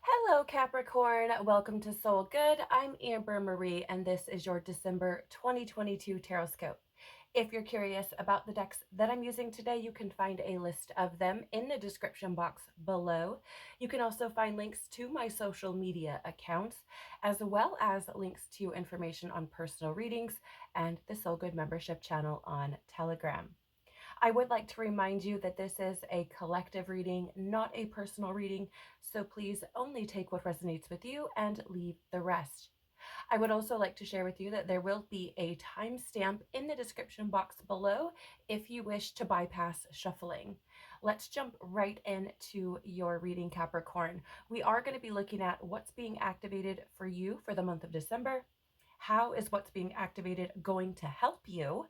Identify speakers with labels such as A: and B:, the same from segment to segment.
A: Hello, Capricorn. Welcome to Soul Good. I'm Amber Marie, and this is your December 2022 Tarotscope. If you're curious about the decks that I'm using today, you can find a list of them in the description box below. You can also find links to my social media accounts, as well as links to information on personal readings and the Soul Good membership channel on Telegram. I would like to remind you that this is a collective reading, not a personal reading, so please only take what resonates with you and leave the rest. I would also like to share with you that there will be a timestamp in the description box below if you wish to bypass shuffling. Let's jump right into your reading, Capricorn. We are going to be looking at what's being activated for you for the month of December. How is what's being activated going to help you?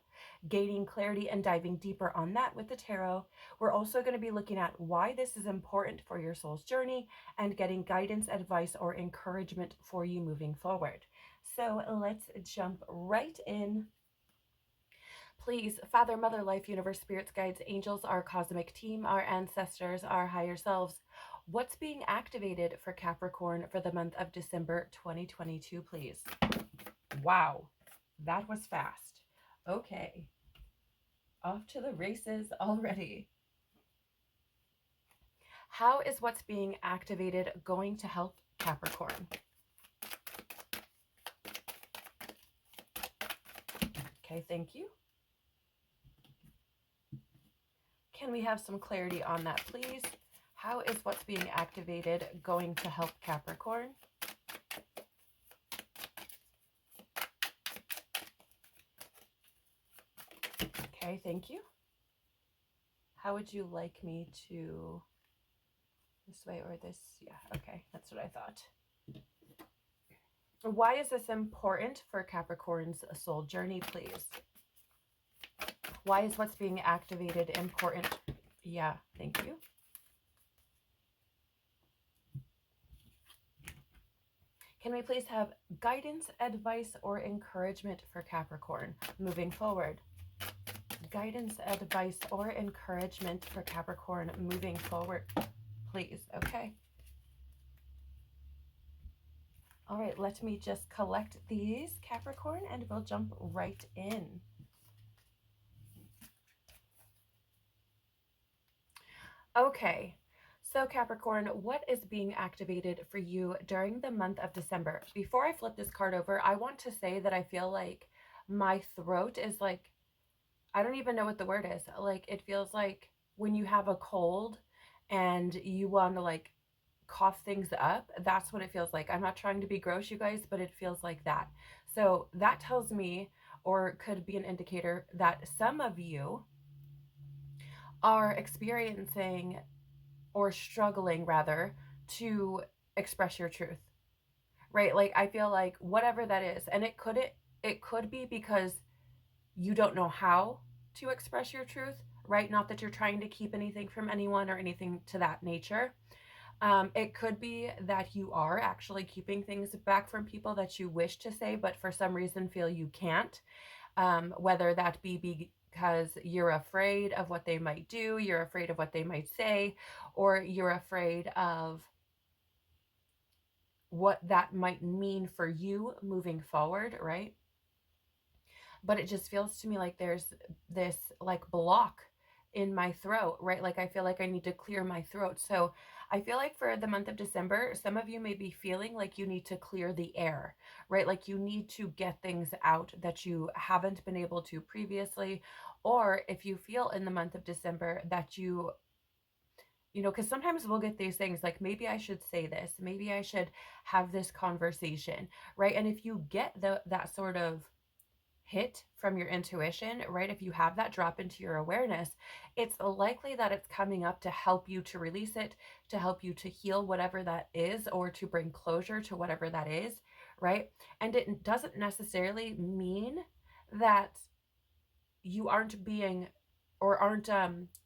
A: Gaining clarity and diving deeper on that with the tarot. We're also going to be looking at why this is important for your soul's journey and getting guidance, advice, or encouragement for you moving forward. So let's jump right in. Please, Father, Mother, Life, Universe, Spirits, Guides, Angels, our cosmic team, our ancestors, our higher selves, what's being activated for Capricorn for the month of December 2022, please? Wow, that was fast. Okay, off to the races already. How is what's being activated going to help Capricorn? Okay, thank you. Can we have some clarity on that, please? How is what's being activated going to help Capricorn? Okay, thank you. How would you like me to, this way or this? Yeah, okay, that's what I thought. Why is this important for Capricorn's soul journey, please? Why is what's being activated important? Yeah, thank you. Can we please have guidance, advice, or encouragement for Capricorn moving forward? Guidance, advice, or encouragement for Capricorn moving forward, please. Okay. All right, let me just collect these, Capricorn, and we'll jump right in. Okay, so Capricorn, what is being activated for you during the month of December? Before I flip this card over, I want to say that I feel like my throat is like, I don't even know what the word is. Like, it feels like when you have a cold and you want to like cough things up, that's what it feels like. I'm not trying to be gross, you guys, but it feels like that. So that tells me, or could be an indicator, that some of you are experiencing or struggling rather to express your truth, right? Like, I feel like whatever that is, and it could be because you don't know how to express your truth, right? Not that you're trying to keep anything from anyone or anything to that nature. It could be that you are actually keeping things back from people that you wish to say, but for some reason feel you can't. Whether that be because you're afraid of what they might do, you're afraid of what they might say, or you're afraid of what that might mean for you moving forward, right? But it just feels to me like there's this like block in my throat, right? Like I feel like I need to clear my throat. So I feel like for the month of December, some of you may be feeling like you need to clear the air, right? Like you need to get things out that you haven't been able to previously. Or if you feel in the month of December that you know, because sometimes we'll get these things like, maybe I should say this, maybe I should have this conversation, right? And if you get that sort of hit from your intuition, right? If you have that drop into your awareness, it's likely that it's coming up to help you to release it, to help you to heal whatever that is, or to bring closure to whatever that is, right? And it doesn't necessarily mean that you aren't being or aren't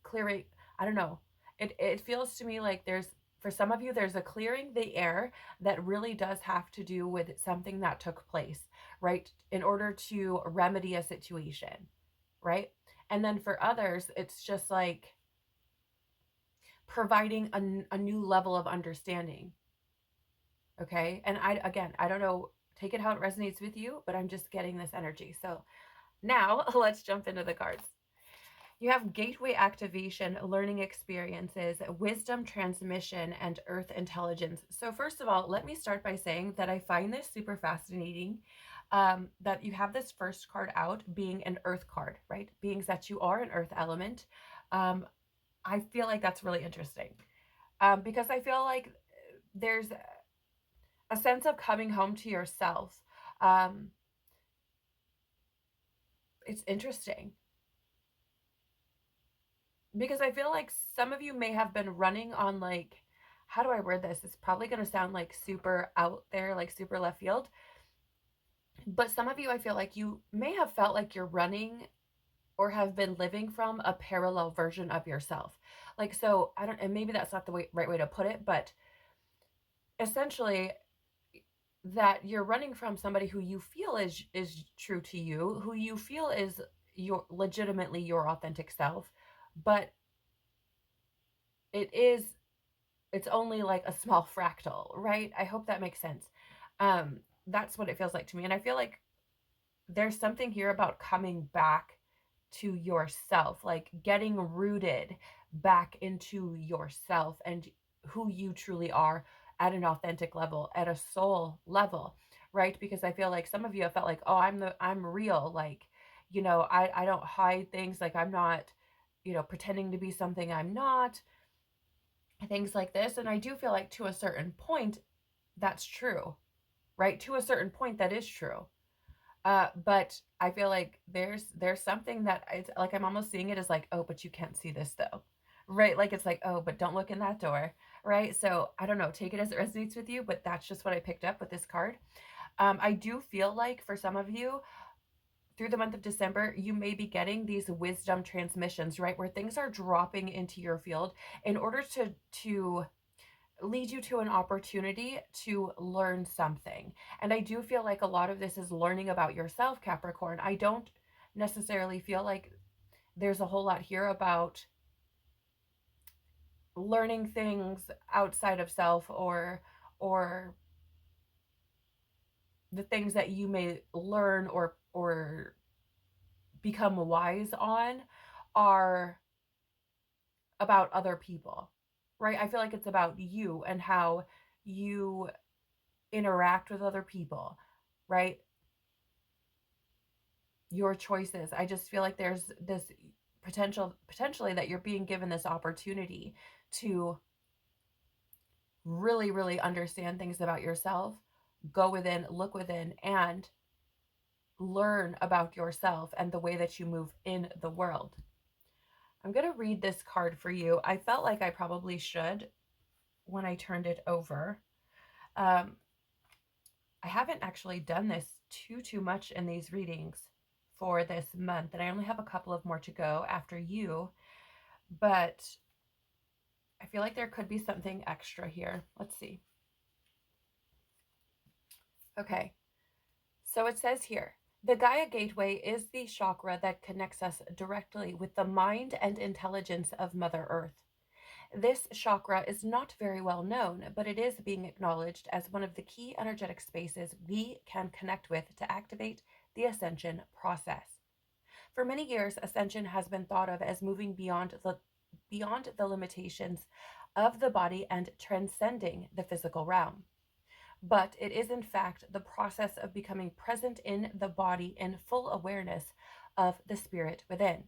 A: clearing, I don't know. It feels to me like there's, for some of you, there's a clearing the air that really does have to do with something that took place, right? In order to remedy a situation, right? And then for others, it's just like providing a new level of understanding, Okay. And again, I don't know, take it how it resonates with you, but I'm just getting this energy. So now let's jump into the cards. You have gateway activation, learning experiences, wisdom transmission, and earth intelligence. So first of all, let me start by saying that I find this super fascinating, that you have this first card out being an earth card, right? Being that you are an earth element. I feel like that's really interesting, because I feel like there's a sense of coming home to yourself. Um, it's interesting because I feel like some of you may have been running on, like, how do I word this? It's probably going to sound like super out there, like super left field. But some of you, I feel like you may have felt like you're running or have been living from a parallel version of yourself. Like, so I don't, and maybe that's not the right way to put it, but essentially that you're running from somebody who you feel is true to you, who you feel is your legitimately your authentic self, but it is it's only like a small fractal, right? I hope that makes sense. That's what it feels like to me. And I feel like there's something here about coming back to yourself, like getting rooted back into yourself and who you truly are at an authentic level, at a soul level, right? Because I feel like some of you have felt like, oh, I'm real, like, I don't hide things, like I'm not, pretending to be something I'm not, things like this. And I do feel like to a certain point that's true, right? To a certain point that is true. But I feel like there's something that it's like I'm almost seeing it as like, oh, but you can't see this though. Right? Like it's like, oh, but don't look in that door. Right? So I don't know, take it as it resonates with you, but that's just what I picked up with this card. I do feel like for some of you, through the month of December, you may be getting these wisdom transmissions, right? Where things are dropping into your field in order to lead you to an opportunity to learn something. And I do feel like a lot of this is learning about yourself, Capricorn. I don't necessarily feel like there's a whole lot here about learning things outside of self, or the things that you may learn or become wise on are about other people. Right? I feel like it's about you and how you interact with other people, right? Your choices. I just feel like there's this potentially that you're being given this opportunity to really, really understand things about yourself, go within, look within, and learn about yourself and the way that you move in the world. I'm going to read this card for you. I felt like I probably should when I turned it over. Um, I haven't actually done this too much in these readings for this month, and I only have a couple of more to go after you, but I feel like there could be something extra here. Let's see. Okay, so it says here, the Gaia Gateway is the chakra that connects us directly with the mind and intelligence of Mother Earth. This chakra is not very well known, but it is being acknowledged as one of the key energetic spaces we can connect with to activate the ascension process. For many years, ascension has been thought of as moving beyond the limitations of the body and transcending the physical realm. But it is in fact the process of becoming present in the body in full awareness of the spirit within.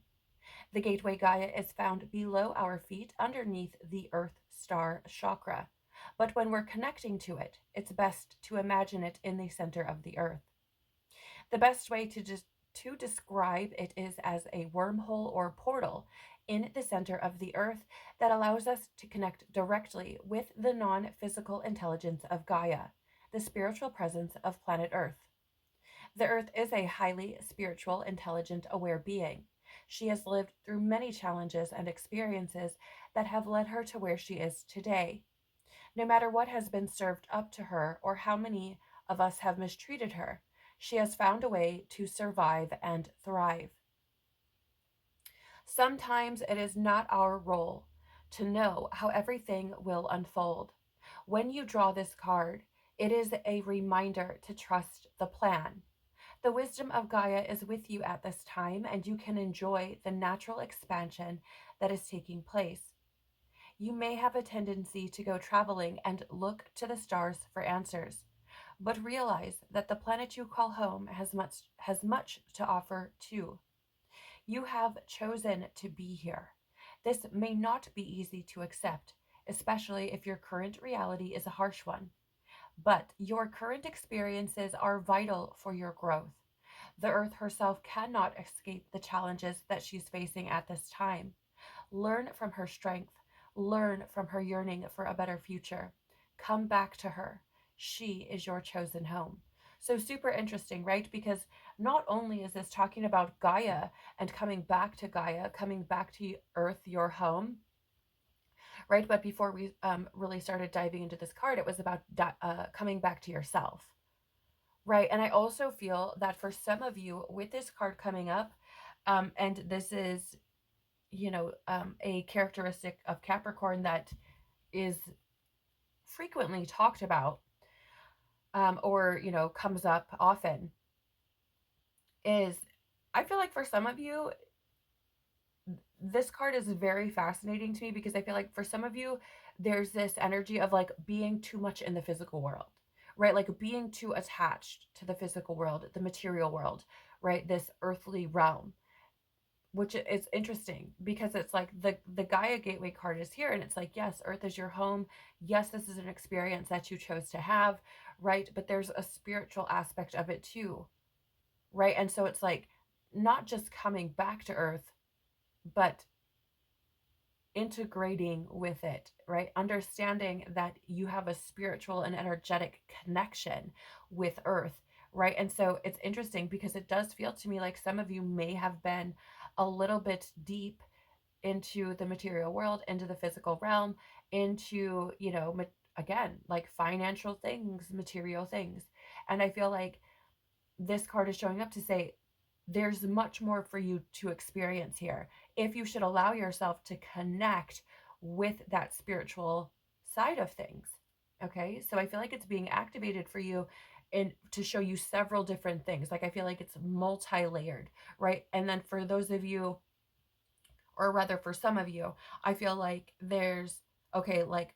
A: The gateway Gaia is found below our feet underneath the Earth Star chakra. But when we're connecting to it, it's best to imagine it in the center of the Earth. The best way to describe it is as a wormhole or portal in the center of the Earth that allows us to connect directly with the non physical intelligence of Gaia, the spiritual presence of planet Earth. The Earth is a highly spiritual, intelligent, aware being. She has lived through many challenges and experiences that have led her to where she is today. No matter what has been served up to her or how many of us have mistreated her, she has found a way to survive and thrive. Sometimes it is not our role to know how everything will unfold. When you draw this card, It is a reminder to trust the plan. The wisdom of Gaia is with you at this time, and you can enjoy the natural expansion that is taking place. You may have a tendency to go traveling and look to the stars for answers, but realize that the planet you call home has much to offer too. You have chosen to be here. This may not be easy to accept, especially if your current reality is a harsh one, but your current experiences are vital for your growth. The earth herself cannot escape the challenges that she's facing at this time. Learn from her strength. Learn from her yearning for a better future. Come back to her. She is your chosen home. So, super interesting, right? Because not only is this talking about Gaia and coming back to Gaia, coming back to Earth, your home, right? But before we really started diving into this card, it was about coming back to yourself, right? And I also feel that for some of you, with this card coming up, and this is a characteristic of Capricorn that is frequently talked about, or, comes up often, is I feel like for some of you, this card is very fascinating to me because I feel like for some of you, there's this energy of like being too much in the physical world, right? Like being too attached to the physical world, the material world, right? This earthly realm, which is interesting because it's like the Gaia Gateway card is here, and it's like, yes, Earth is your home. Yes, this is an experience that you chose to have, right? But there's a spiritual aspect of it too, right? And so it's like not just coming back to Earth, but integrating with it, right? Understanding that you have a spiritual and energetic connection with Earth, right? And so it's interesting because it does feel to me like some of you may have been a little bit deep into the material world, into the physical realm, into, again, like financial things, material things. And I feel like this card is showing up to say there's much more for you to experience here if you should allow yourself to connect with that spiritual side of things. Okay, so I feel like it's being activated for you and to show you several different things. Like I feel like it's multi-layered, right? And then for those of you, or rather for some of you, I feel like there's, okay, like,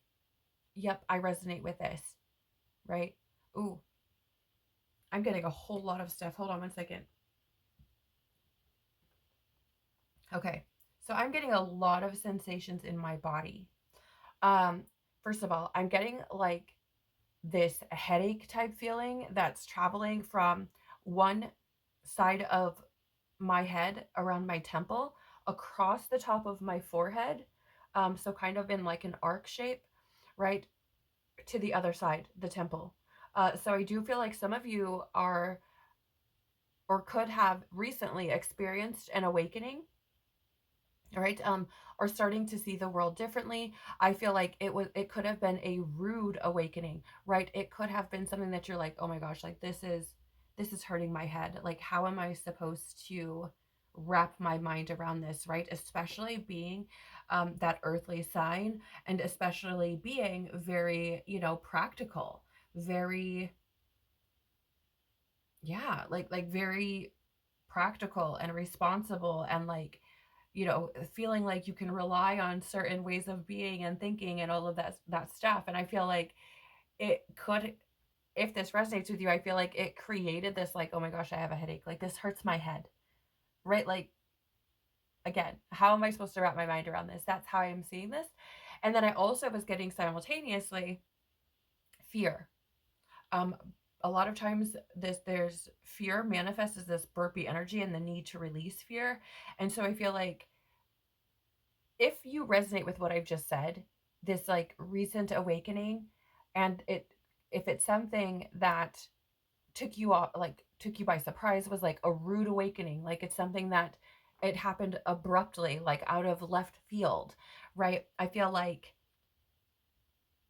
A: yep, I resonate with this, right? Ooh, I'm getting a whole lot of stuff. Hold on one second. Okay, so I'm getting a lot of sensations in my body. Um, First of all, I'm getting like this headache type feeling that's traveling from one side of my head around my temple across the top of my forehead. So kind of in like an arc shape, right, to the other side, the temple. So I do feel like some of you are or could have recently experienced an awakening, right? Or starting to see the world differently. I feel like it could have been a rude awakening, right? It could have been something that you're like, oh my gosh, like this is hurting my head. Like, how am I supposed to wrap my mind around this, right? Especially being that earthly sign, and especially being very, practical, very, yeah, like very practical and responsible, and like, feeling like you can rely on certain ways of being and thinking and all of that stuff. And I feel like it could, if this resonates with you, I feel like it created this like, oh my gosh, I have a headache, like this hurts my head, right? Like, again, how am I supposed to wrap my mind around this? That's how I'm seeing this. And then I also was getting simultaneously fear. um a lot of times there's fear manifests as this burpy energy and the need to release fear. And so I feel like if you resonate with what I've just said, this like recent awakening, and if it's something that took you by surprise, was like a rude awakening, like it's something that it happened abruptly, like out of left field, right? I feel like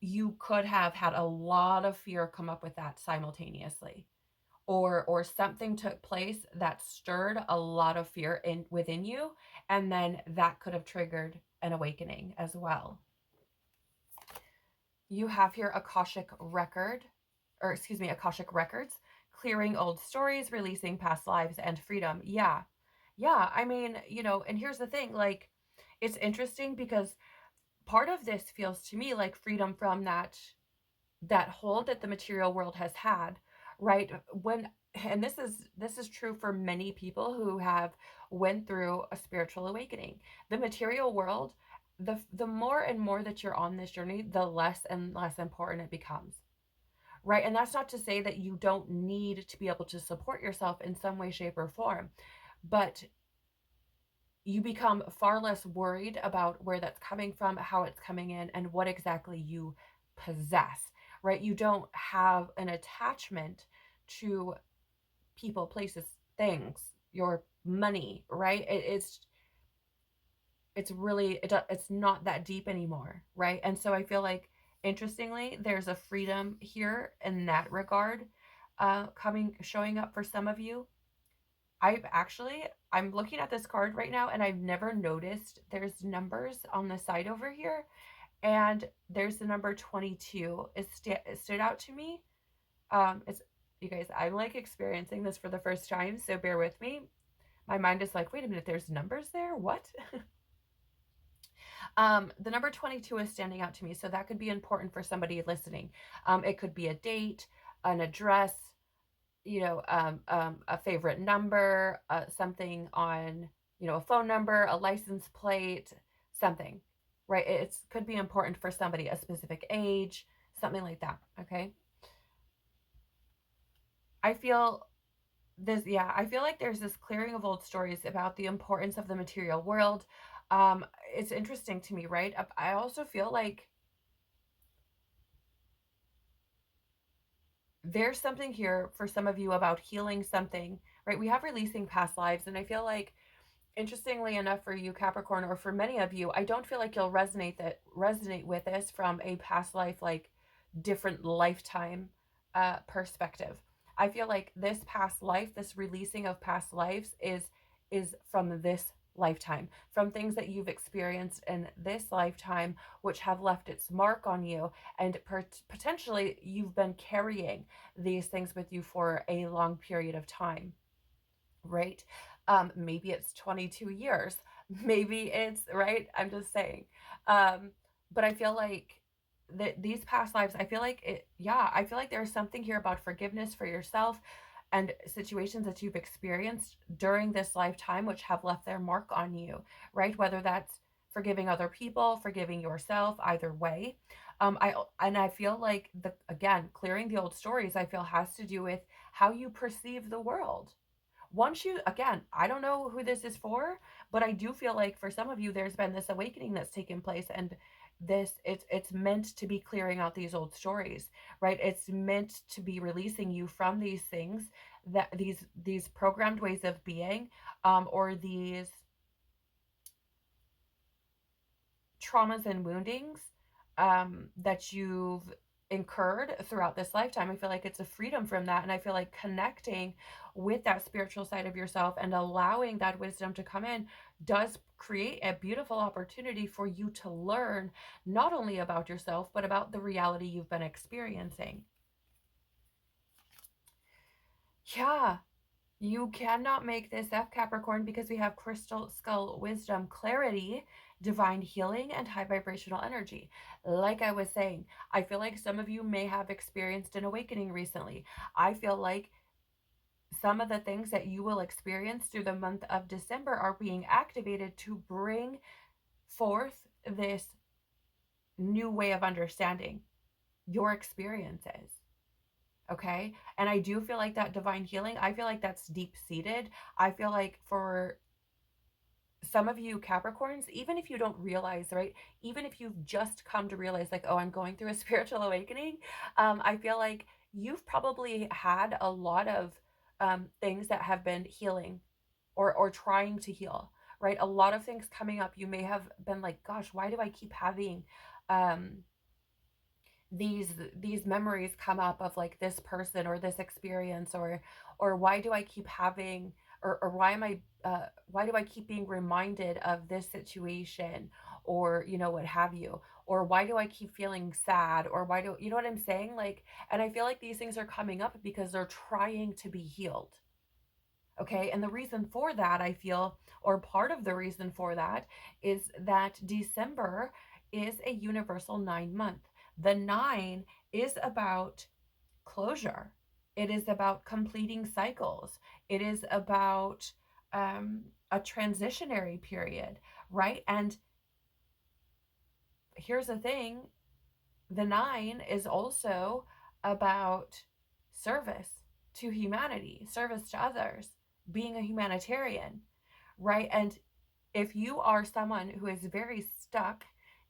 A: you could have had a lot of fear come up with that simultaneously, or something took place that stirred a lot of fear in within you, and then that could have triggered an awakening as well. You have here Akashic record, or excuse me, Akashic records, clearing old stories, releasing past lives, and freedom. Yeah. Yeah. I mean, and here's the thing, like, it's interesting because part of this feels to me like freedom from that hold that the material world has had, right? When and this is true for many people who have went through a spiritual awakening. The material world, the more and more that you're on this journey, the less and less important it becomes, right? And that's not to say that you don't need to be able to support yourself in some way, shape, or form, but you become far less worried about where that's coming from, how it's coming in, and what exactly you possess, right? You don't have an attachment to people, places, things, your money, right? It's really it's not that deep anymore, right? And so I feel like, interestingly, there's a freedom here in that regard, showing up for some of you. I'm looking at this card right now and I've never noticed there's numbers on the side over here. And there's the number 22. It stood out to me. It's, you guys, I'm like experiencing this for the first time, so bear with me. My mind is like, wait a minute, there's numbers there? What? The number 22 is standing out to me, so that could be important for somebody listening. It could be a date, an address, a favorite number, something on, a phone number, a license plate, something, right? It could be important for somebody, a specific age, something like that. Okay. I feel I feel like there's this clearing of old stories about the importance of the material world. It's interesting to me, right? I also feel like there's something here for some of you about healing something, right? We have releasing past lives, and I feel like, interestingly enough, for you Capricorn, or for many of you, I don't feel like you'll resonate with this from a past life, like different lifetime perspective. I feel like this past life, this releasing of past lives is from this lifetime, from things that you've experienced in this lifetime, which have left its mark on you, and potentially you've been carrying these things with you for a long period of time, right? Maybe it's 22 years, maybe it's, right, I'm just saying. But I feel like that these past lives, I feel like I feel like there's something here about forgiveness for yourself and situations that you've experienced during this lifetime which have left their mark on you, right? Whether that's forgiving other people, forgiving yourself, either way. I feel like, the again, clearing the old stories, I feel, has to do with how you perceive the world. Once you, again, I don't know who this is for, but I do feel like for some of you there's been this awakening that's taken place, and it's meant to be clearing out these old stories, right? It's meant to be releasing you from these things, that these programmed ways of being, or these traumas and woundings, that you've incurred throughout this lifetime. I feel like it's a freedom from that. And I feel like connecting with that spiritual side of yourself and allowing that wisdom to come in does create a beautiful opportunity for you to learn not only about yourself, but about the reality you've been experiencing. Yeah. You cannot make this up, Capricorn, because we have crystal skull wisdom, clarity, divine healing, and high vibrational energy. Like I was saying, I feel like some of you may have experienced an awakening recently. I feel like some of the things that you will experience through the month of December are being activated to bring forth this new way of understanding your experiences. Okay. And I do feel like that divine healing, I feel like that's deep seated. I feel like for some of you Capricorns, even if you don't realize, right? Even if you've just come to realize, like, oh, I'm going through a spiritual awakening, I feel like you've probably had a lot of things that have been healing, or trying to heal, right? A lot of things coming up. You may have been like, gosh, why do I keep having um, these memories come up of like this person or this experience, or why do I keep having, or why do I keep being reminded of this situation, or, what have you, or why do I keep feeling sad, or why do, you know what I'm saying? Like, and I feel like these things are coming up because they're trying to be healed. Okay. And the reason for that, I feel, or part of the reason for that, is that December is a universal 9 month. The nine is about closure, it is about completing cycles, it is about a transitionary period, right? And here's the thing, the nine is also about service to humanity, service to others, being a humanitarian, right? And if you are someone who is very stuck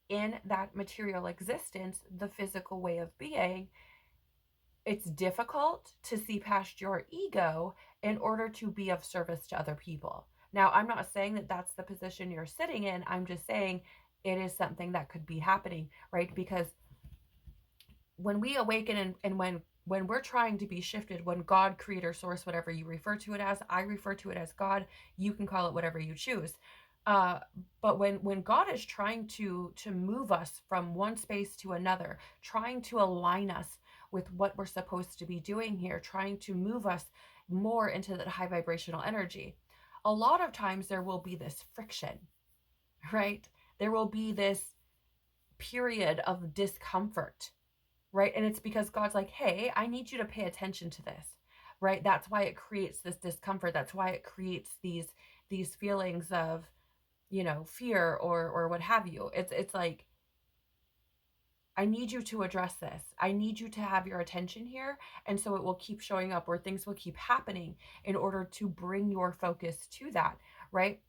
A: in that material existence, the physical way of being, it's difficult to see past your ego in order to be of service to other people. Now, I'm not saying that that's the position you're sitting in. I'm just saying it is something that could be happening, right? Because when we awaken, and when we're trying to be shifted, when God, creator, source, whatever you refer to it as, I refer to it as God, you can call it whatever you choose. uh but when God is trying to move us from one space to another, trying to align us with what we're supposed to be doing here, trying to move us more into that high vibrational energy, a lot of times there will be this friction, right? There will be this period of discomfort, right? And it's because God's like, hey, I need you to pay attention to this, right? That's why it creates this discomfort. That's why it creates these feelings of, fear, or what have you. It's like, I need you to address this. I need you to have your attention here. And so it will keep showing up, or things will keep happening in order to bring your focus to that, right?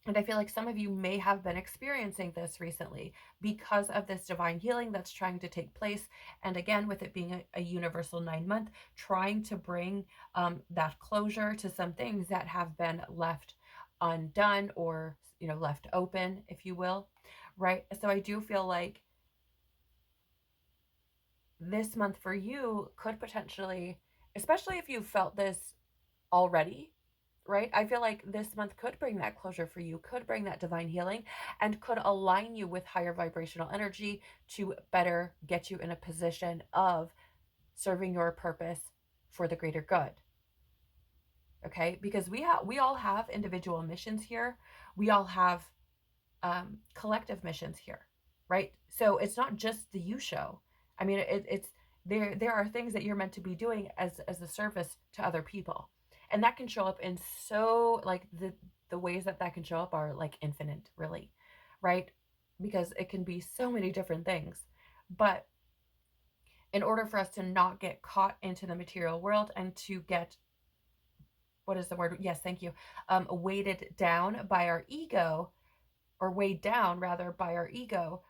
A: And I feel like some of you may have been experiencing this recently because of this divine healing that's trying to take place. And again, with it being a universal 9 month, trying to bring that closure to some things that have been left undone, or, left open, if you will. Right. So I do feel like this month for you could potentially, especially if you felt this already, right? I feel like this month could bring that closure for you, could bring that divine healing, and could align you with higher vibrational energy to better get you in a position of serving your purpose for the greater good. Okay? Because we all have individual missions here. We all have collective missions here, right? So it's not just the you show. I mean, it's there are things that you're meant to be doing as a service to other people, and that can show up in, so like, the ways that can show up are like infinite, really, right? Because it can be so many different things. But in order for us to not get caught into the material world and to get, what is the word? Yes, thank you. Weighted down by our ego, or weighed down rather by our ego,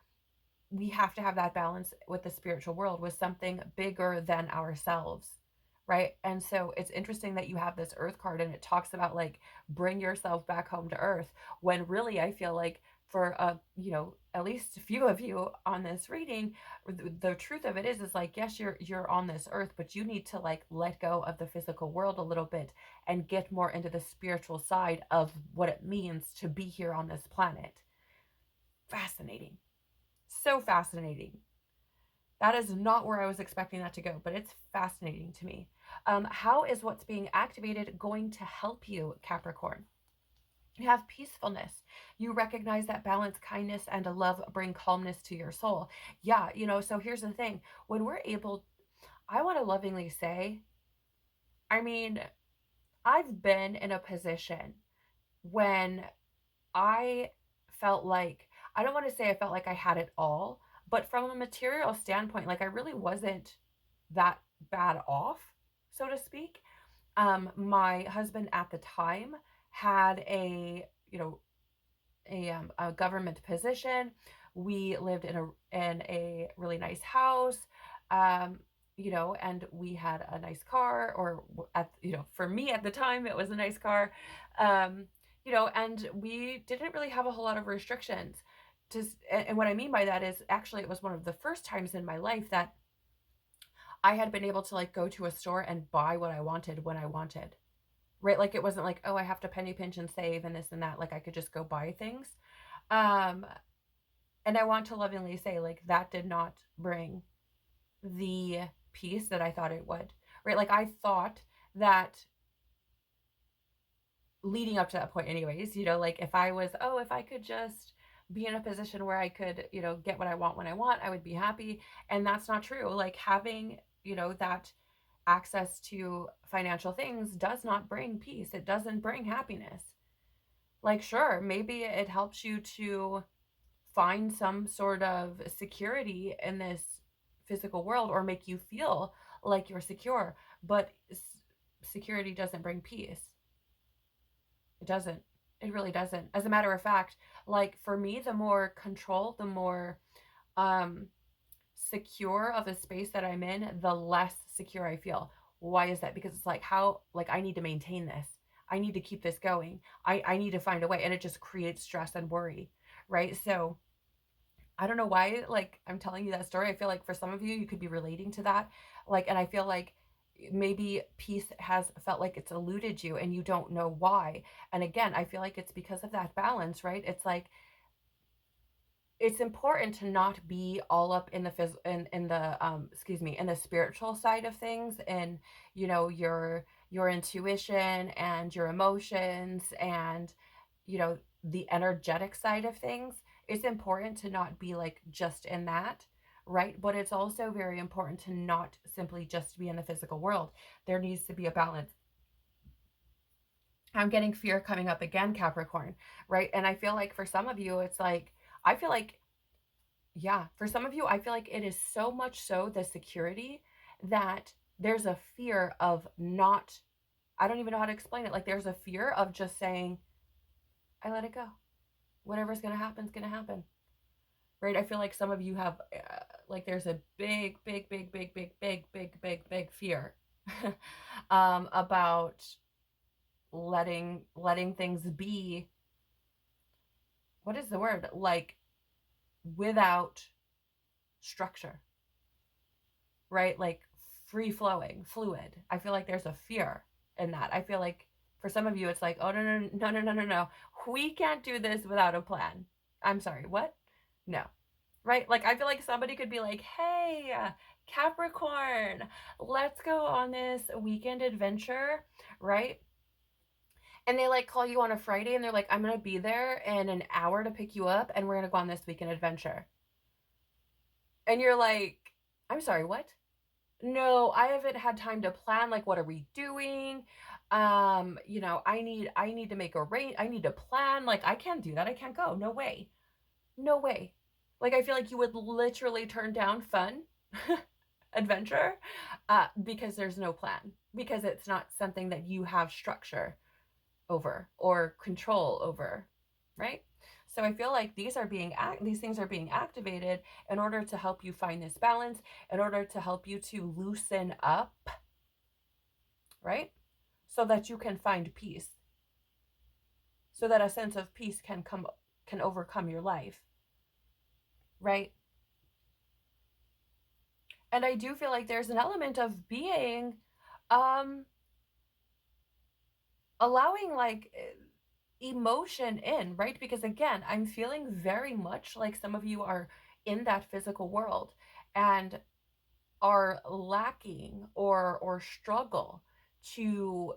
A: we have to have that balance with the spiritual world, with something bigger than ourselves, right? And so it's interesting that you have this earth card, and it talks about, like, bring yourself back home to earth, when really I feel like, for at least a few of you on this reading, the truth of it is like, yes, you're on this earth, but you need to, like, let go of the physical world a little bit and get more into the spiritual side of what it means to be here on this planet. Fascinating. So fascinating. That is not where I was expecting that to go, but it's fascinating to me. How is what's being activated going to help you, Capricorn? You have peacefulness. You recognize that balance, kindness, and a love bring calmness to your soul. Yeah, so here's the thing. When we're able, I want to lovingly say, I mean, I've been in a position when I felt like, I don't want to say I felt like I had it all, but from a material standpoint, like, I really wasn't that bad off, so to speak. My husband at the time had a government position. We lived in a really nice house, um, and we had a nice car, or for me at the time, it was a nice car, um, and we didn't really have a whole lot of restrictions. And what I mean by that is, actually, it was one of the first times in my life that I had been able to, like, go to a store and buy what I wanted when I wanted, right? Like, it wasn't like, oh, I have to penny pinch and save and this and that. Like, I could just go buy things. Um, And I want to lovingly say, like, that did not bring the peace that I thought it would, right? Like, I thought that leading up to that point anyways, like if I was, oh, if I could just be in a position where I could, get what I want when I want, I would be happy. And that's not true. Like having, that access to financial things does not bring peace. It doesn't bring happiness. Like, sure, maybe it helps you to find some sort of security in this physical world or make you feel like you're secure, but security doesn't bring peace. It doesn't. It really doesn't. As a matter of fact, like for me, the more control, the more um secure of a space that I'm in, the less secure I feel. Why is that? Because it's like how like I need to maintain this. I need to keep this going. I need to find a way, and it just creates stress and worry, right? So I don't know why, like, I'm telling you that story. I feel like for some of you, you could be relating to that. Like, and I feel like maybe peace has felt like it's eluded you and you don't know why. And again, I feel like it's because of that balance, right? It's like, it's important to not be all up in the in the excuse me, in the spiritual side of things, and your intuition and your emotions and the energetic side of things. It's important to not be like just in that, right? But it's also very important to not simply just be in the physical world. There needs to be a balance. I'm getting fear coming up again, Capricorn, right? And I feel like for some of you, it's like, I feel like, yeah, for some of you, I feel like it is so much so the security that there's a fear of not, I don't even know how to explain it. Like there's a fear of just saying, I let it go. Whatever's going to happen is going to happen. Right? I feel like some of you have, like, there's a big, big, big, big, big, big, big, big, big fear about letting things be. What is the word? Like, without structure, right? Like free flowing, fluid. I feel like there's a fear in that. I feel like for some of you, it's like, oh, no, no, no, no, no, no, no. We can't do this without a plan. I'm sorry, what? No. Right? Like, I feel like somebody could be like, hey, Capricorn, let's go on this weekend adventure, right? And they like call you on a Friday and they're like, I'm going to be there in an hour to pick you up and we're going to go on this weekend adventure. And you're like, I'm sorry, what? No, I haven't had time to plan. Like, what are we doing? I need to make I need to plan. Like, I can't do that. I can't go. No way. No way. Like, I feel like you would literally turn down fun adventure because there's no plan, because it's not something that you have structure over or control over, right? So I feel like these things are being activated in order to help you find this balance, in order to help you to loosen up, right? So that you can find peace, so that a sense of peace can overcome your life, right? And I do feel like there's an element of being allowing like emotion in, right? Because again, I'm feeling very much like some of you are in that physical world and are lacking or struggle to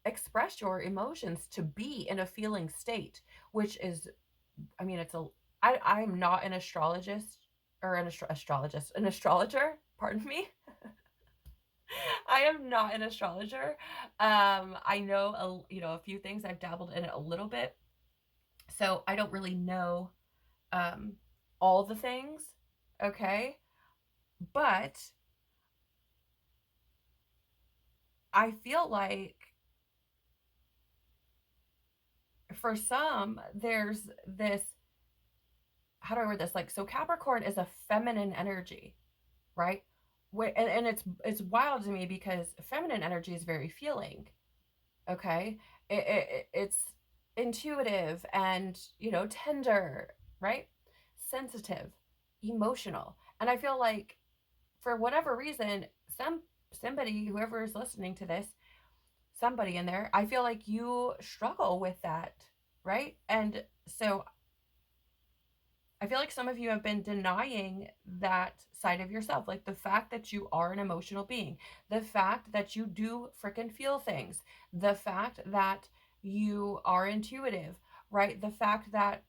A: express your emotions, to be in a feeling state, which is, I mean, I'm not an astrologist or an astrologer, pardon me. I am not an astrologer. I know a few things. I've dabbled in it a little bit, so I don't really know um, all the things. Okay, but I feel like for some there's this. How do I word this? Like, so Capricorn is a feminine energy, right? And it's wild to me because feminine energy is very feeling. Okay, it's intuitive and tender, right? Sensitive, emotional. And I feel like for whatever reason, somebody, whoever is listening to this, somebody in there, I feel like you struggle with that, right? And so I feel like some of you have been denying that side of yourself, like the fact that you are an emotional being, the fact that you do freaking feel things, the fact that you are intuitive, right? The fact that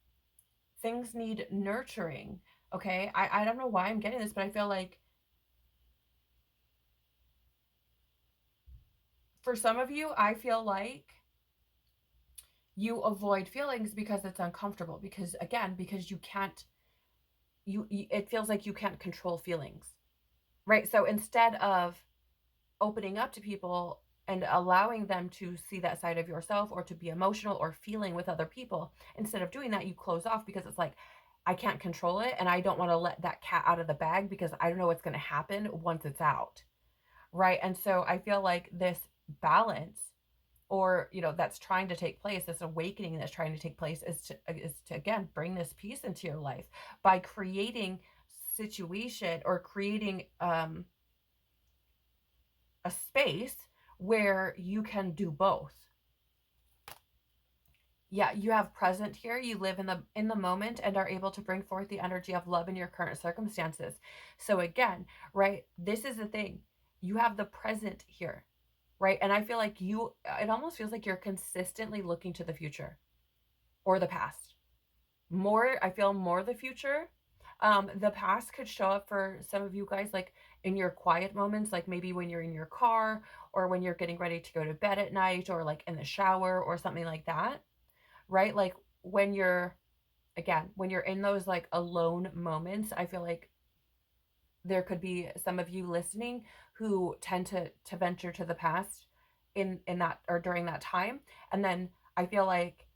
A: things need nurturing. Okay. I don't know why I'm getting this, but I feel like for some of you, I feel like you avoid feelings because it's uncomfortable, because again, because you can't, it feels like you can't control feelings, right? So instead of opening up to people and allowing them to see that side of yourself, or to be emotional or feeling with other people, instead of doing that, you close off because it's like, I can't control it, and I don't want to let that cat out of the bag because I don't know what's going to happen once it's out, right? And so I feel like this balance, or that's trying to take place, this awakening that's trying to take place, is to again bring this peace into your life by creating situation, or creating a space where you can do both. Yeah, you have present here. You live in the moment and are able to bring forth the energy of love in your current circumstances. So again, right, this is the thing. You have the present here, right? And I feel like it almost feels like you're consistently looking to the future or the past. I feel more the future. The past could show up for some of you guys, like in your quiet moments, like maybe when you're in your car, or when you're getting ready to go to bed at night, or like in the shower or something like that, right? Like when you're, again, when you're in those like alone moments, I feel like there could be some of you listening who tend to venture to the past in that, or during that time. And then I feel like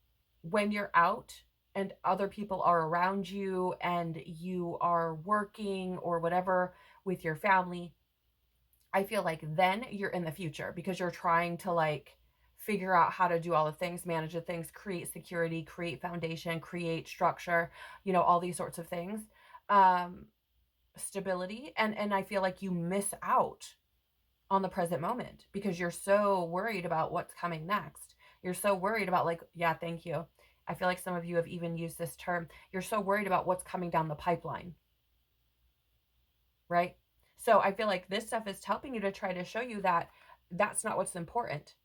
A: when you're out and other people are around you and you are working or whatever with your family, I feel like then you're in the future, because you're trying to like figure out how to do all the things, manage the things, create security, create foundation, create structure, all these sorts of things. Stability, and I feel like you miss out on the present moment because you're so worried about what's coming next. You're so worried about, like, yeah, thank you. I feel like some of you have even used this term. You're so worried about what's coming down the pipeline, right? So I feel like this stuff is helping you to try to show you that that's not what's important.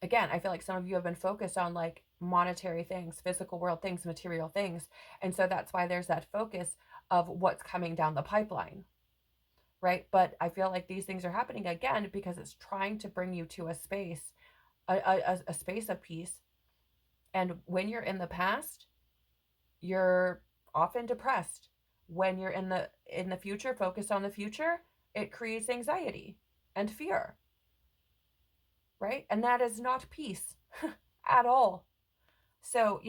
A: Again, I feel like some of you have been focused on like monetary things, physical world things, material things. And so that's why there's that focus of what's coming down the pipeline, right? But I feel like these things are happening again because it's trying to bring you to a space, a space of peace. And when you're in the past, you're often depressed. When you're in the future, focused on the future, it creates anxiety and fear, right? And that is not peace at all. So,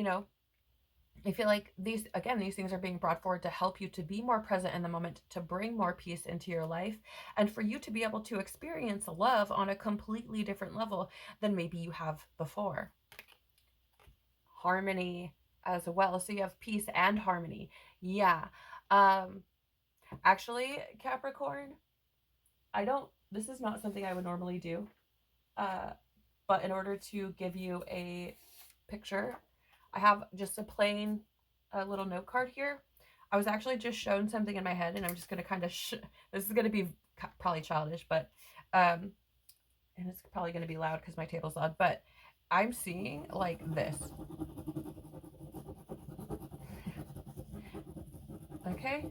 A: I feel like these things are being brought forward to help you to be more present in the moment, to bring more peace into your life, and for you to be able to experience love on a completely different level than maybe you have before. Harmony as well. So you have peace and harmony. Yeah. Actually, Capricorn, this is not something I would normally do. But in order to give you a picture, I have just a plain little note card here. I was actually just shown something in my head, and I'm just going to kind of, this is going to be probably childish, but, and it's probably going to be loud because my table's loud, but I'm seeing like this. Okay.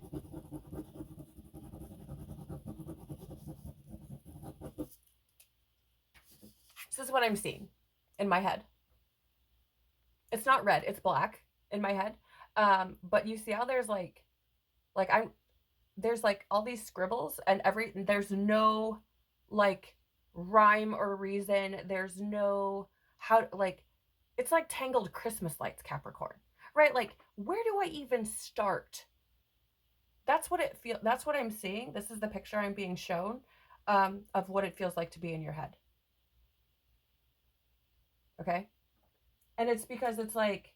A: This is what I'm seeing in my head. It's not red, it's black in my head. But you see how there's there's like all these scribbles, and there's no like rhyme or reason. There's no it's like tangled Christmas lights, Capricorn, right? Like, where do I even start? That's what I'm seeing. This is the picture I'm being shown of what it feels like to be in your head. Okay. And it's because it's like,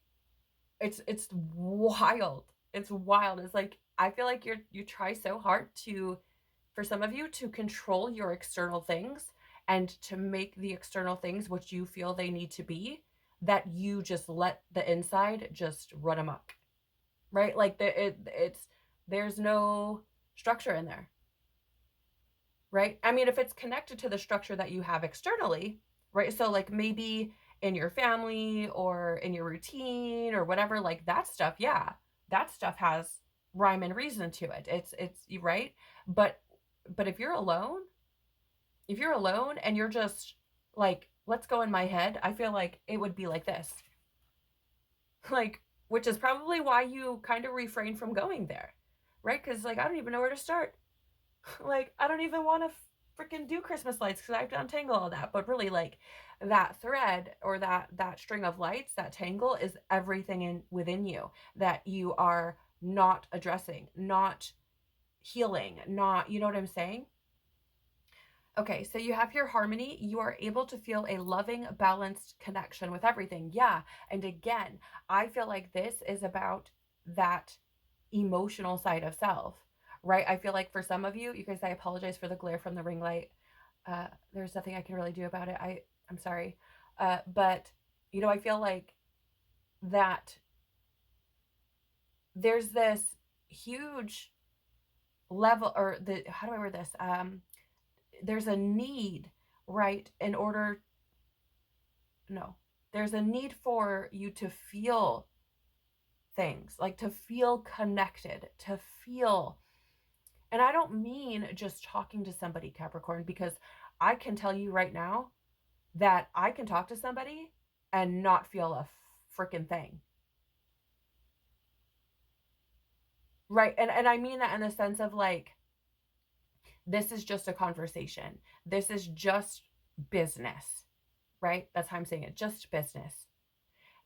A: it's wild. It's wild. It's like, I feel like you try so hard for some of you, to control your external things and to make the external things what you feel they need to be, that you just let the inside just run amok. right? Like there's no structure in there, right? I mean, if it's connected to the structure that you have externally, right? So like maybe in your family or in your routine or whatever, like that stuff, yeah, that stuff has rhyme and reason to it. It's right. But if you're alone, and you're just like, let's go in my head, I feel like it would be like this. Like, which is probably why you kind of refrain from going there, right? Because like I don't even know where to start. Like I don't even want to freaking do Christmas lights because I have to untangle all that. But really, like that thread or that string of lights, that tangle is everything in within you that you are not addressing, not healing, not, you know what I'm saying? Okay, so you have your harmony. You are able to feel a loving, balanced connection with everything. Yeah. And again, I feel like this is about that emotional side of self, right? I feel like for some of you, you guys, I apologize for the glare from the ring light. There's nothing I can really do about it. I'm sorry. But, you know, I feel like that there's this huge level, or how do I word this? There's a need, right, in order, no, there's a need for you to feel things, like to feel connected, to feel. And I don't mean just talking to somebody, Capricorn, because I can tell you right now that I can talk to somebody and not feel a freaking thing. Right. And I mean that in the sense of like, this is just a conversation. This is just business, right? That's how I'm saying it, just business.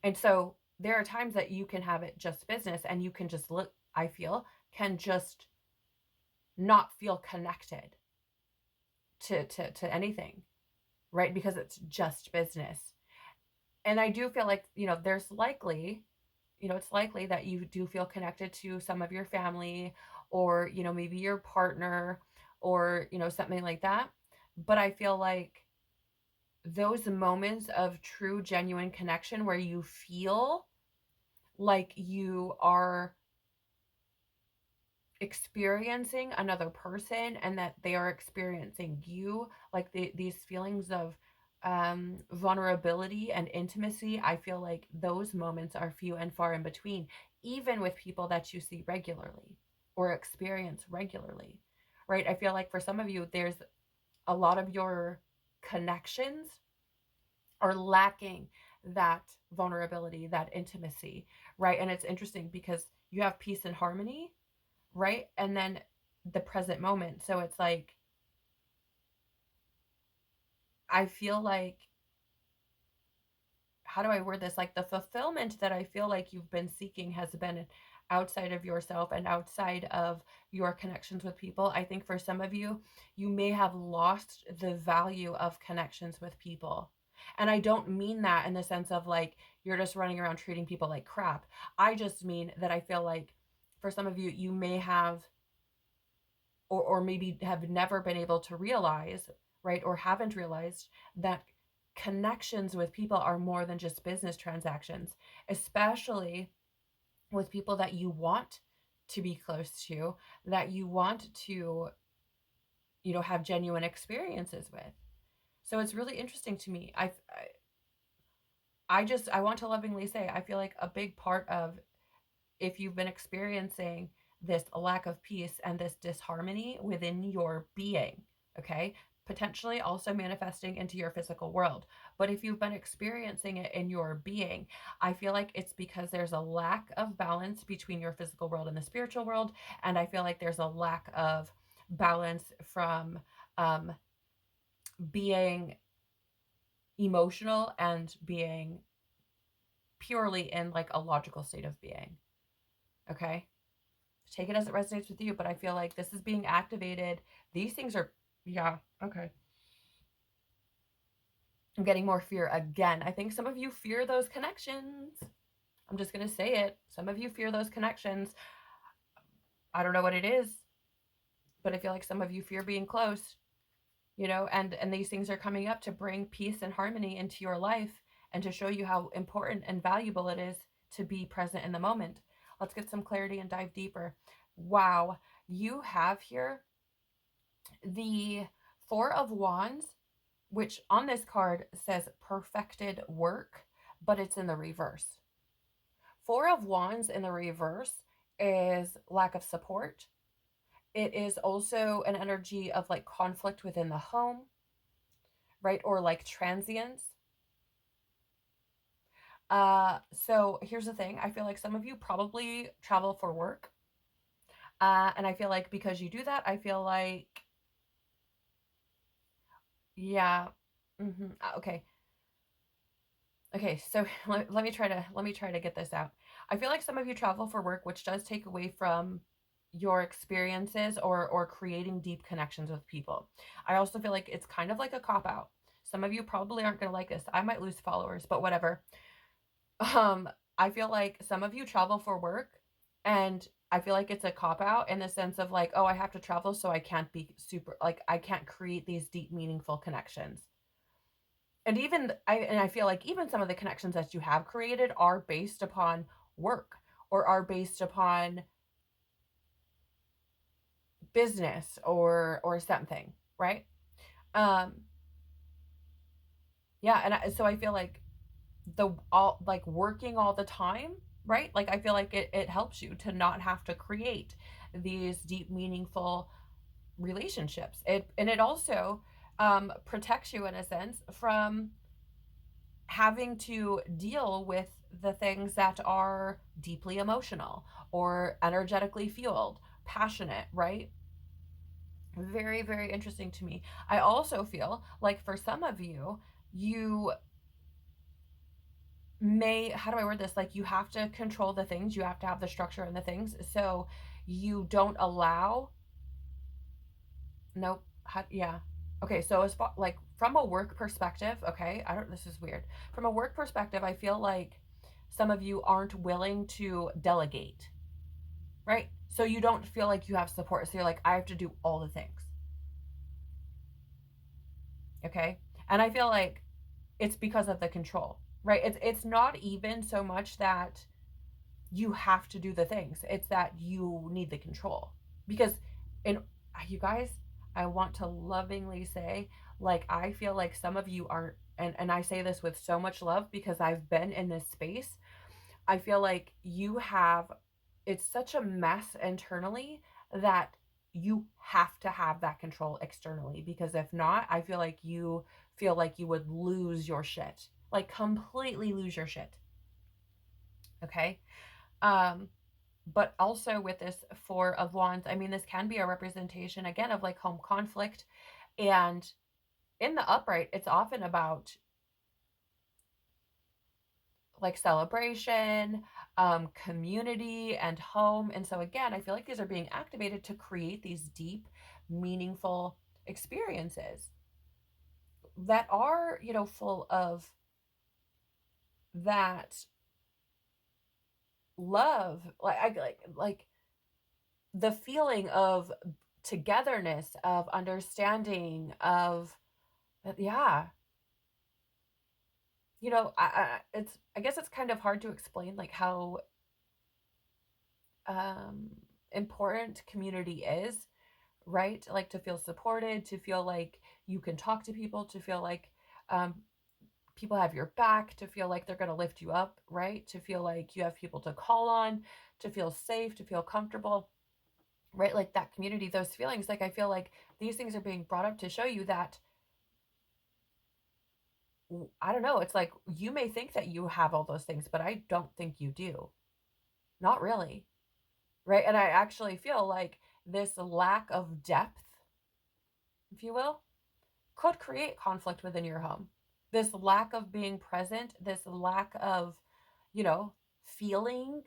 A: And so there are times that you can have it just business and you can just look, I feel, can just not feel connected to anything, right? Because it's just business. And I do feel like, you know, there's likely, you know, it's likely that you do feel connected to some of your family or, you know, maybe your partner or, you know, something like that. But I feel like those moments of true, genuine connection where you feel like you are experiencing another person and that they are experiencing you, like these feelings of vulnerability and intimacy, I feel like those moments are few and far in between, even with people that you see regularly or experience regularly, right? I feel like for some of you, there's a lot of your connections are lacking that vulnerability, that intimacy, right? And it's interesting because you have peace and harmony, right? And then the present moment. So it's like, I feel like, how do I word this? Like the fulfillment that I feel like you've been seeking has been outside of yourself and outside of your connections with people. I think for some of you, you may have lost the value of connections with people. And I don't mean that in the sense of like you're just running around treating people like crap. I just mean that I feel like for some of you, you may have or maybe have never been able to realize, right, or haven't realized that connections with people are more than just business transactions, especially with people that you want to be close to, that you want to, you know, have genuine experiences with. So it's really interesting to me. I want to lovingly say, I feel like a big part of if you've been experiencing this lack of peace and this disharmony within your being, okay, potentially also manifesting into your physical world. But if you've been experiencing it in your being, I feel like it's because there's a lack of balance between your physical world and the spiritual world. And I feel like there's a lack of balance from um, being emotional and being purely in like a logical state of being. Okay. Take it as it resonates with you, but I feel like this is being activated. These things are, yeah, okay. I'm getting more fear again. I think some of you fear those connections. I'm just going to say it. Some of you fear those connections. I don't know what it is, but I feel like some of you fear being close, you know, and these things are coming up to bring peace and harmony into your life and to show you how important and valuable it is to be present in the moment. Let's get some clarity and dive deeper. Wow, you have here the Four of Wands, which on this card says perfected work, but it's in the reverse. Four of Wands in the reverse is lack of support. It is also an energy of like conflict within the home, right? Or like transience. So here's the thing. I feel like some of you probably travel for work. And I feel like because you do that, I feel like, yeah. Okay. Okay, so let me try to get this out. I feel like some of you travel for work, which does take away from your experiences or creating deep connections with people. I also feel like it's kind of like a cop out. Some of you probably aren't going to like this. I might lose followers, but whatever. Um, I feel like some of you travel for work, and I feel like it's a cop out in the sense of like, oh, I have to travel, so I can't be super, like, I can't create these deep, meaningful connections. And I feel like even some of the connections that you have created are based upon work or are based upon business or something, right? Um, yeah, so I feel like the all like working all the time, right? Like I feel like it helps you to not have to create these deep, meaningful relationships. It also protects you in a sense from having to deal with the things that are deeply emotional or energetically fueled, passionate, right? Very, very interesting to me. I also feel like for some of you, you may, how do I word this? Like you have to control the things, you have to have the structure in the things. So you don't allow, nope, yeah. Okay, so as far like from a work perspective, okay, I don't, this is weird. From a work perspective, I feel like some of you aren't willing to delegate, right? So you don't feel like you have support. So you're like, I have to do all the things, okay? And I feel like it's because of the control, right? It's not even so much that you have to do the things. It's that you need the control. Because in you guys, I want to lovingly say, like I feel like some of you aren't, and I say this with so much love because I've been in this space. I feel like you have, it's such a mess internally that you have to have that control externally, because if not, I feel like you would lose your shit, like completely lose your shit. Okay. Um, but also with this Four of Wands, I mean, this can be a representation again of like home conflict. And in the upright, it's often about like celebration, community, and home. And so, again, I feel like these are being activated to create these deep, meaningful experiences that are, full of that love, like the feeling of togetherness, of understanding, of yeah, I guess it's kind of hard to explain like how um important community is, right? Like to feel supported, to feel like you can talk to people, to feel like um people have your back, to feel like they're going to lift you up, right? To feel like you have people to call on, to feel safe, to feel comfortable, right? Like that community, those feelings. Like I feel like these things are being brought up to show you that, I don't know, it's like you may think that you have all those things, but I don't think you do. Not really, right? And I actually feel like this lack of depth, if you will, could create conflict within your home. This lack of being present, this lack of, feeling,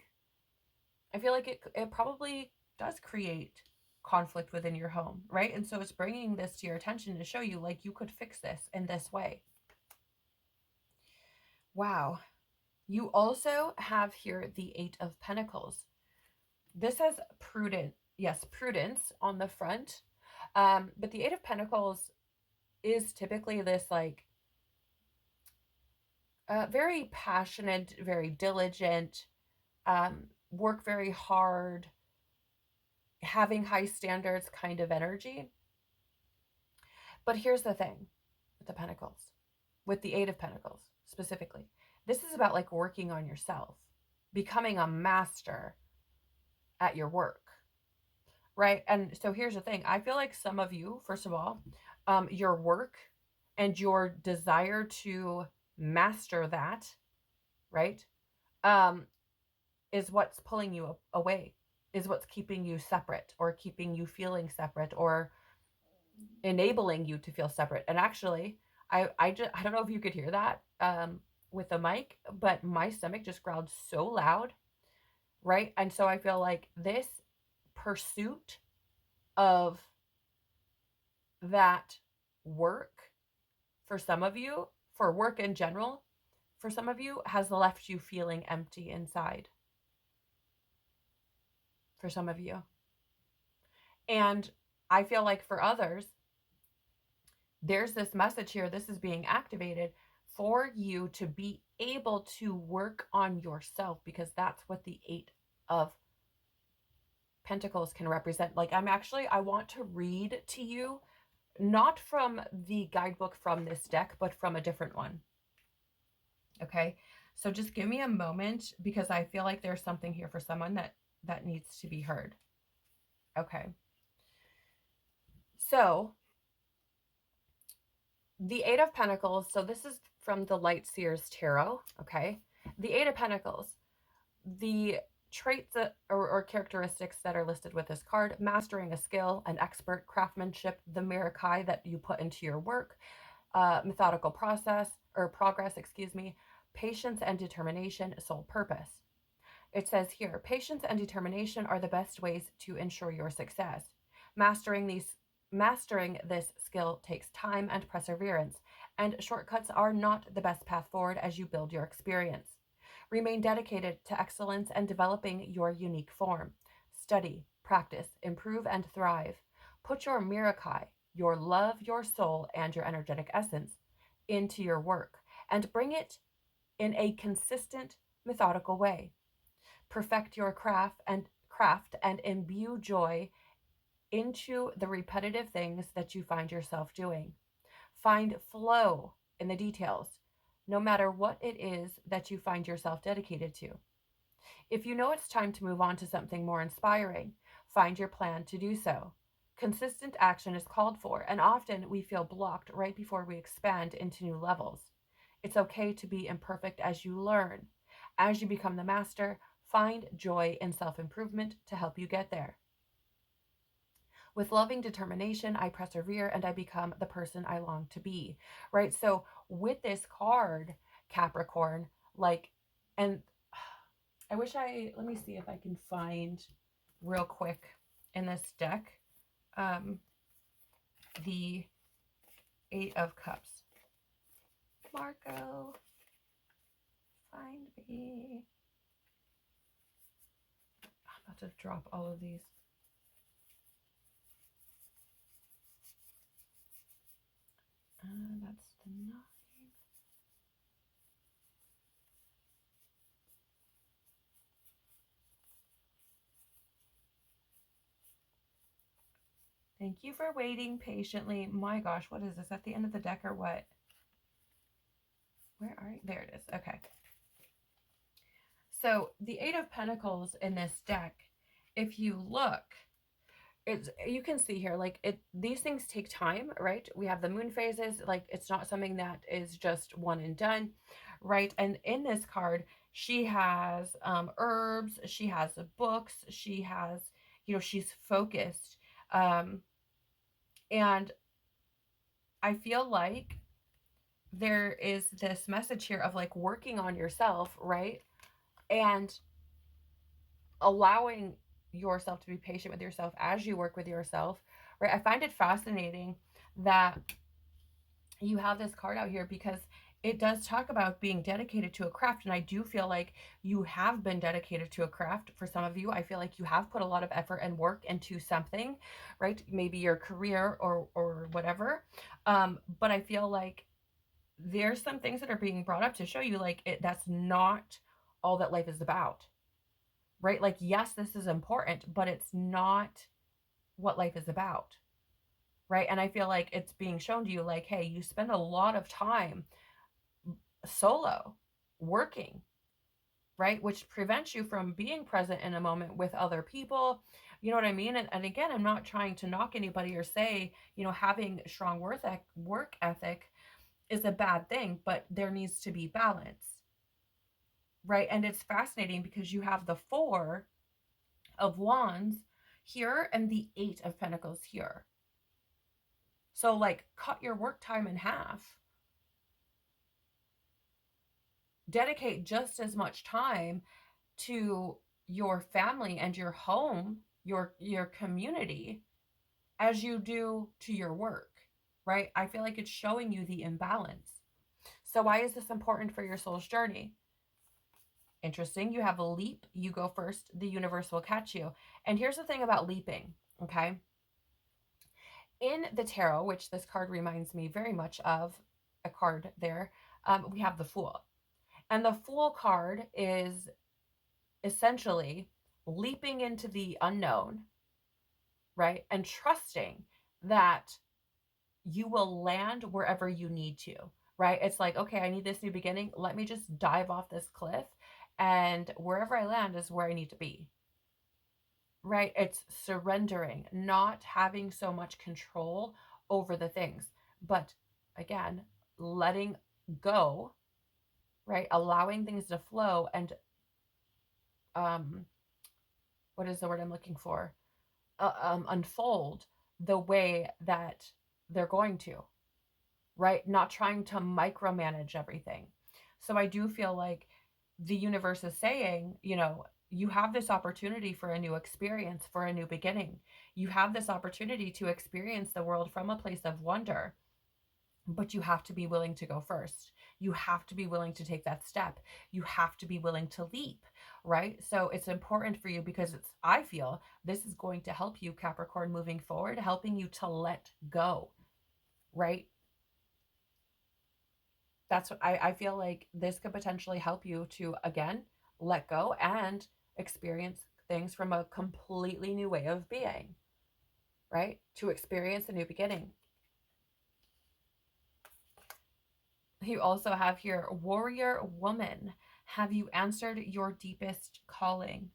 A: I feel like it probably does create conflict within your home, right? And so it's bringing this to your attention to show you like you could fix this in this way. Wow. You also have here the Eight of Pentacles. This has prudence on the front. But the Eight of Pentacles is typically this like very passionate, very diligent, work very hard, having high standards kind of energy. But here's the thing with the Pentacles, with the Eight of Pentacles specifically. This is about like working on yourself, becoming a master at your work, right? And so here's the thing. I feel like some of you, first of all, your work and your desire to master that, right, is what's pulling you away, is what's keeping you separate or keeping you feeling separate or enabling you to feel separate. And actually, I don't know if you could hear that with the mic, but my stomach just growled so loud, right? And so I feel like this pursuit of that work for some of you, for work in general, for some of you, has left you feeling empty inside. For some of you. And I feel like for others, there's this message here, this is being activated for you to be able to work on yourself, because that's what the Eight of Pentacles can represent. Like I want to read to you, not from the guidebook from this deck, but from a different one. Okay, so just give me a moment, because I feel like there's something here for someone that needs to be heard. Okay, so the Eight of Pentacles, so this is from the Light Seers Tarot, okay? The Eight of Pentacles, the traits or characteristics that are listed with this card: mastering a skill, an expert, craftsmanship, the Mirakai that you put into your work, methodical progress, patience and determination, sole purpose. It says here, patience and determination are the best ways to ensure your success. Mastering this skill takes time and perseverance, and shortcuts are not the best path forward as you build your experience. Remain dedicated to excellence and developing your unique form. Study, practice, improve, and thrive. Put your Mirakai, your love, your soul, and your energetic essence into your work, and bring it in a consistent, methodical way. Perfect your craft and imbue joy into the repetitive things that you find yourself doing. Find flow in the details, no matter what it is that you find yourself dedicated to. If you know it's time to move on to something more inspiring, find your plan to do so. Consistent action is called for, and often we feel blocked right before we expand into new levels. It's okay to be imperfect as you learn. As you become the master, find joy in self-improvement to help you get there. With loving determination, I persevere and I become the person I long to be, right? So with this card, Capricorn, like, and let me see if I can find real quick in this deck, the Eight of Cups. Marco, find me. I'm about to drop all of these. That's the 9. Thank you for waiting patiently. My gosh, what is this? At the end of the deck or what? Where are you? There it is. Okay. So the Eight of Pentacles in this deck, if you look, you can see here, like these things take time, right? We have the moon phases, like it's not something that is just one and done, right? And in this card, she has herbs, she has books, she has, she's focused. And I feel like there is this message here of like working on yourself, right? And allowing yourself to be patient with yourself as you work with yourself, right? I find it fascinating that you have this card out here, because it does talk about being dedicated to a craft. And I do feel like you have been dedicated to a craft. For some of you, I feel like you have put a lot of effort and work into something, right? Maybe your career or whatever. But I feel like there's some things that are being brought up to show you like that's not all that life is about. right? Like, yes, this is important, but it's not what life is about, right? And I feel like it's being shown to you like, hey, you spend a lot of time solo working, right? Which prevents you from being present in a moment with other people. You know what I mean? And again, I'm not trying to knock anybody or say, having strong work ethic is a bad thing, but there needs to be balance, right? And it's fascinating because you have the Four of Wands here and the Eight of Pentacles here. So, like, cut your work time in half. Dedicate just as much time to your family and your home, your community, as you do to your work, right? I feel like it's showing you the imbalance. So why is this important for your soul's journey? Interesting. You have a leap. You go first. The universe will catch you. And here's the thing about leaping, okay? In the tarot, which this card reminds me very much of a card there, we have the Fool. And the Fool card is essentially leaping into the unknown, right? And trusting that you will land wherever you need to, right? It's like, okay, I need this new beginning. Let me just dive off this cliff, and wherever I land is where I need to be, right? It's surrendering, not having so much control over the things, but again, letting go, right? Allowing things to flow and, what is the word I'm looking for? Unfold the way that they're going to, right? Not trying to micromanage everything. So I do feel like the universe is saying, you have this opportunity for a new experience, for a new beginning. You have this opportunity to experience the world from a place of wonder, but you have to be willing to go first. You have to be willing to take that step. You have to be willing to leap, right? So it's important for you because I feel this is going to help you, Capricorn, moving forward, helping you to let go, right? That's what I feel like this could potentially help you to, again, let go and experience things from a completely new way of being, right? To experience a new beginning. You also have here, Warrior Woman. Have you answered your deepest calling?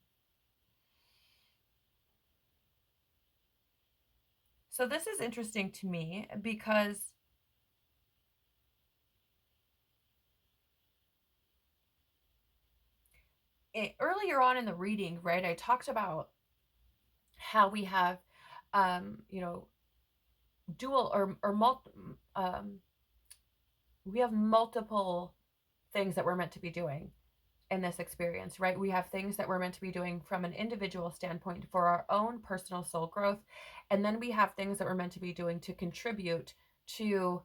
A: So this is interesting to me because earlier on in the reading, right, I talked about how we have, dual or we have multiple things that we're meant to be doing in this experience, right? We have things that we're meant to be doing from an individual standpoint for our own personal soul growth. And then we have things that we're meant to be doing to contribute to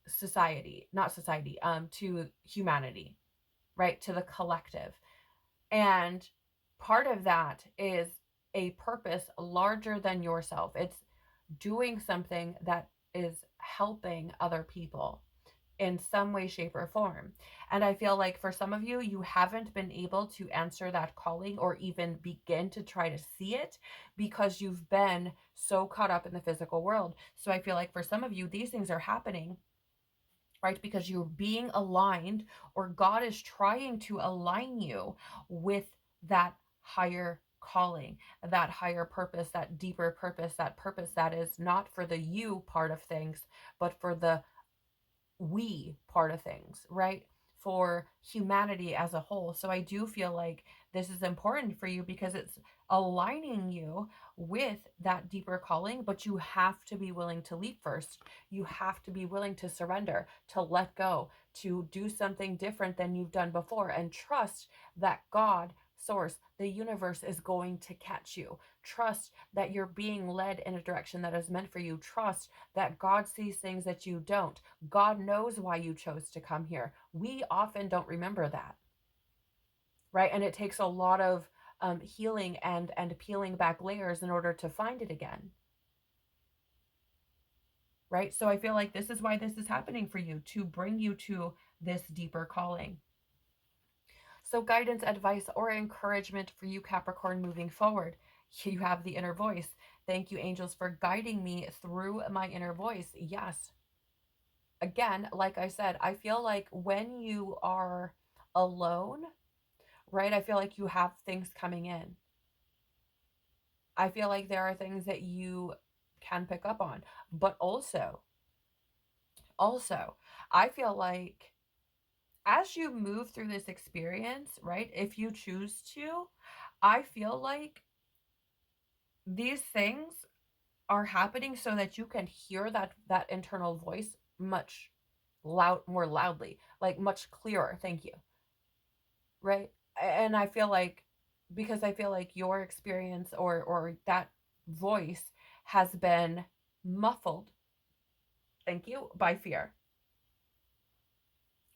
A: society, not society, to humanity, right? To the collective. And part of that is a purpose larger than yourself. It's doing something that is helping other people in some way, shape, or form. And I feel like for some of you, you haven't been able to answer that calling or even begin to try to see it because you've been so caught up in the physical world. So I feel like for some of you, these things are happening, right? Because you're being aligned, or God is trying to align you with that higher calling, that higher purpose, that deeper purpose, that purpose that is not for the you part of things, but for the we part of things, right? For humanity as a whole. So I do feel like this is important for you because it's aligning you with that deeper calling, but you have to be willing to leap first. You have to be willing to surrender, to let go, to do something different than you've done before, and trust that God, source, the universe is going to catch you. Trust that you're being led in a direction that is meant for you. Trust that God sees things that you don't. God knows why you chose to come here. We often don't remember that, right? And it takes a lot of healing and peeling back layers in order to find it again, right? So I feel like this is why this is happening for you, to bring you to this deeper calling. So guidance, advice, or encouragement for you, Capricorn, moving forward. You have the inner voice. Thank you, angels, for guiding me through my inner voice. Yes. Again, like I said, I feel like when you are alone, right, I feel like you have things coming in. I feel like there are things that you can pick up on. But also, I feel like as you move through this experience, right, if you choose to, I feel like these things are happening so that you can hear that internal voice much more loudly, like much clearer. Thank you. Right? And I feel like, because I feel like your experience or that voice has been muffled, thank you, by fear.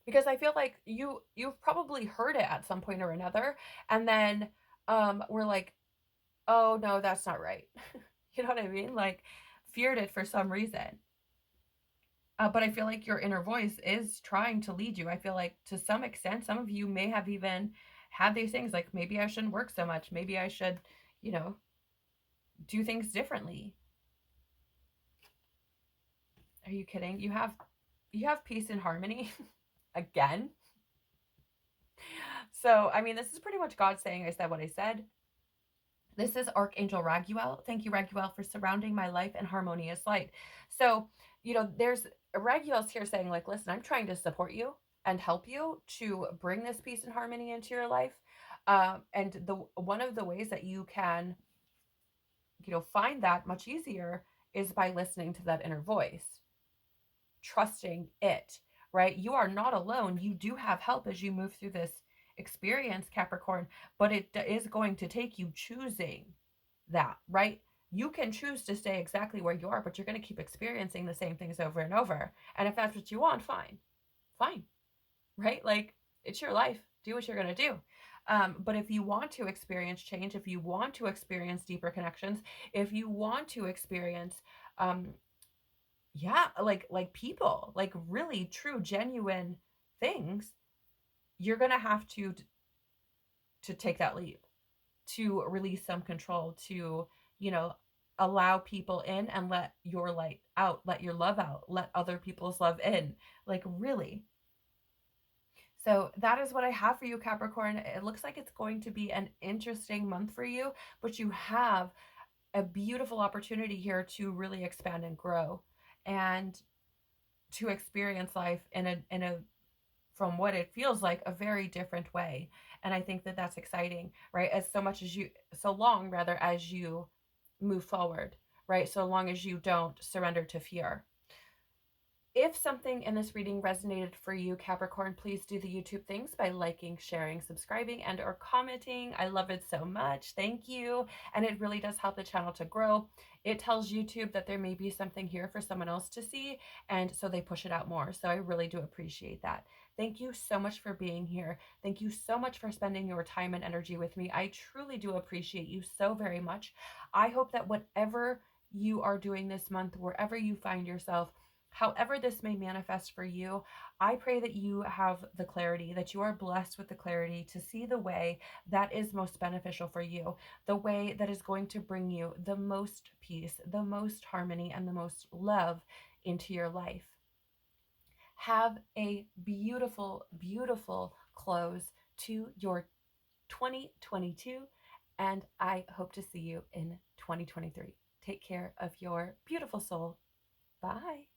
A: Because I feel like you've probably heard it at some point or another, and then we're like, oh no, that's not right. You know what I mean? Like, feared it for some reason. But I feel like your inner voice is trying to lead you. I feel like to some extent, some of you may have even had these things like, maybe I shouldn't work so much. Maybe I should, you know, do things differently. Are you kidding? You have peace and harmony again. So, I mean, this is pretty much God saying I said what I said. This is Archangel Raguel. Thank you, Raguel, for surrounding my life in harmonious light. So, there's Raguel's here saying, like, listen, I'm trying to support you and help you to bring this peace and harmony into your life. And the one of the ways that you can, find that much easier is by listening to that inner voice, trusting it, right? You are not alone. You do have help as you move through this experience, Capricorn, but it is going to take you choosing that, right? You can choose to stay exactly where you are, but you're going to keep experiencing the same things over and over. And if that's what you want, fine, fine, right? Like, it's your life. Do what you're going to do. But if you want to experience change, if you want to experience deeper connections, if you want to experience, yeah, like people, like really true, genuine things, you're going to have to take that leap, to release some control, to, you know, allow people in and let your light out, let your love out, let other people's love in. Like, really. So that is what I have for you, Capricorn. It looks like it's going to be an interesting month for you, but you have a beautiful opportunity here to really expand and grow and to experience life in a from what it feels like a very different way. And I think that that's exciting, right? As so much as you so long rather as you move forward, right? So long as you don't surrender to fear. If something in this reading resonated for you, Capricorn, please do the YouTube things by liking, sharing, subscribing, and or commenting. I love it so much. Thank you. And it really does help the channel to grow. It tells YouTube that there may be something here for someone else to see, and so they push it out more. So I really do appreciate that. Thank you so much for being here. Thank you so much for spending your time and energy with me. I truly do appreciate you so very much. I hope that whatever you are doing this month, wherever you find yourself, however this may manifest for you, I pray that you have the clarity, that you are blessed with the clarity to see the way that is most beneficial for you, the way that is going to bring you the most peace, the most harmony, and the most love into your life. Have a beautiful, beautiful close to your 2022, and I hope to see you in 2023. Take care of your beautiful soul. Bye.